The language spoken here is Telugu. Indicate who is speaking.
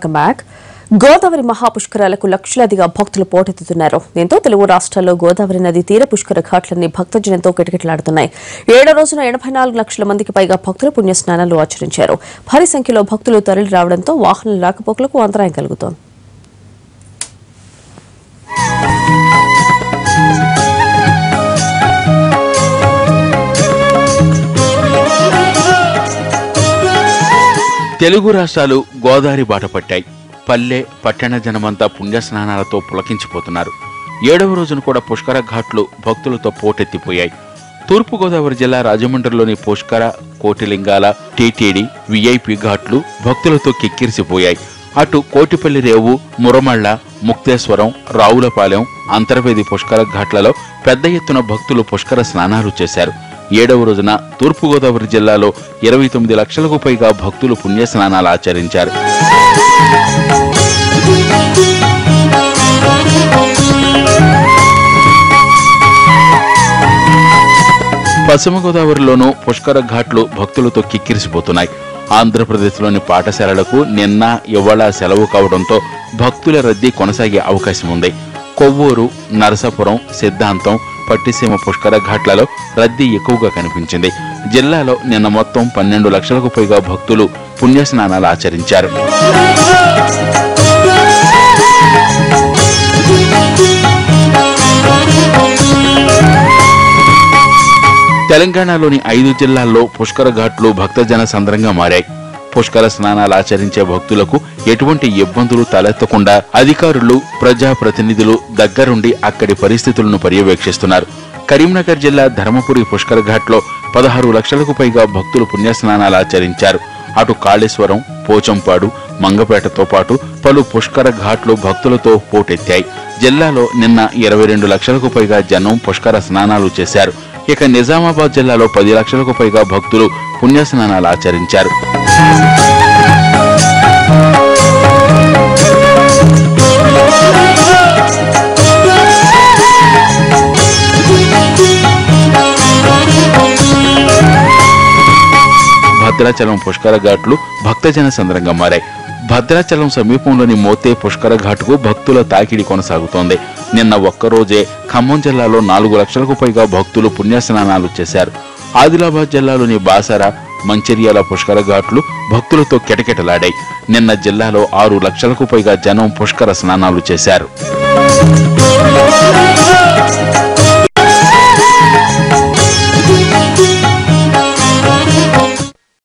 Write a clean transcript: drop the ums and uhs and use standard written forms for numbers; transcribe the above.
Speaker 1: Welcome back. గోదావరి మహాపుష్కరాలకు లక్షలాదిగా భక్తులు పోటెత్తుతున్నారు. దీంతో తెలుగు రాష్ట్రాల్లో గోదావరి నది తీర పుష్కర ఘాట్లన్నీ భక్తజనంతో కిటకిటలాడుతున్నాయి. 7వ రోజున 84 లక్షల మందికి పైగా భక్తులు పుణ్యస్నానాలు ఆచరించారు. భారీ సంఖ్యలో భక్తులు తరలి రావడంతో వాహనాల రాకపోకలకు అంతరాయం కలుగుతోంది.
Speaker 2: తెలుగు రాష్ట్రాలు గోదావరి బాట పట్టాయి. పల్లె పట్టణ జనమంతా పుణ్యస్నానాలతో పులకించిపోతున్నారు. 7వ రోజున కూడా పుష్కర ఘాట్లు భక్తులతో పోటెత్తిపోయాయి. తూర్పుగోదావరి జిల్లా రాజమండ్రిలోని పుష్కర, కోటిలింగాల, టీటీడీ, విఐపి ఘాట్లు భక్తులతో కిక్కిరిసిపోయాయి. అటు కోటిపల్లి రేవు, మురమళ్ళ, ముక్తేశ్వరం, రావులపాలెం, అంతర్వేది పుష్కర ఘాట్లలో పెద్ద ఎత్తున భక్తులు పుష్కర స్నానాలు చేశారు. 7వ రోజున తూర్పుగోదావరి జిల్లాలో 29 లక్షలకు పైగా భక్తులు పుణ్యస్నానాలు ఆచరించారు. పశ్చిమ గోదావరిలోనూ పుష్కర ఘాట్లు భక్తులతో కిక్కిరిసిపోతున్నాయి. ఆంధ్రప్రదేశ్లోని పాఠశాలలకు నిన్న ఇవాళ సెలవు కావడంతో భక్తుల రద్దీ కొనసాగే అవకాశం ఉంది. కొవ్వూరు, నరసాపురం, సిద్ధాంతం, పట్టిసీమ పుష్కర ఘాట్లలో రద్దీ ఎక్కువగా కనిపించింది. జిల్లాలో నిన్న మొత్తం 12 లక్షలకు పైగా భక్తులు పుణ్యస్నానాలు ఆచరించారు. తెలంగాణలోని 5 జిల్లాల్లో పుష్కర ఘాట్లు భక్తజన సంద్రంగా మారాయి. పుష్కర స్నానాలు ఆచరించే భక్తులకు ఎటువంటి ఇబ్బందులు తలెత్తకుండా అధికారులు, ప్రజాప్రతినిధులు దగ్గరుండి అక్కడి పరిస్థితులను పర్యవేక్షిస్తున్నారు. కరీంనగర్ జిల్లా ధర్మపురి పుష్కర ఘాట్లో 16 లక్షలకు పైగా భక్తులు పుణ్యస్నానాలు ఆచరించారు. అటు కాళేశ్వరం, పోచంపాడు, మంగపేటతో పాటు పలు పుష్కర ఘాట్లు భక్తులతో పోటెత్తాయి. జిల్లాలో నిన్న 22 లక్షలకు పైగా జనం పుష్కర స్నానాలు చేశారు. ఇక నిజామాబాద్ జిల్లాలో 10 లక్షలకు పైగా భక్తులు పుణ్యస్నానాలు ఆచరించారు. భద్రాచలం పుష్కర ఘాట్లు భక్తజన సంద్రంగా మారాయి. భద్రాచలం సమీపంలోని మోతే పుష్కర ఘాటుకు భక్తుల తాకిడి కొనసాగుతోంది. నిన్న ఒక్కరోజే ఖమ్మం జిల్లాలో 4 లక్షలకు పైగా భక్తులు పుణ్యస్నానాలు చేశారు. ఆదిలాబాద్ జిల్లాలోని బాసర, మంచిర్యాల పుష్కర ఘాట్లు భక్తులతో కిటకిటలాడాయి. నిన్న జిల్లాలో 6 లక్షలకు పైగా జనం పుష్కర స్నానాలు చేశారు.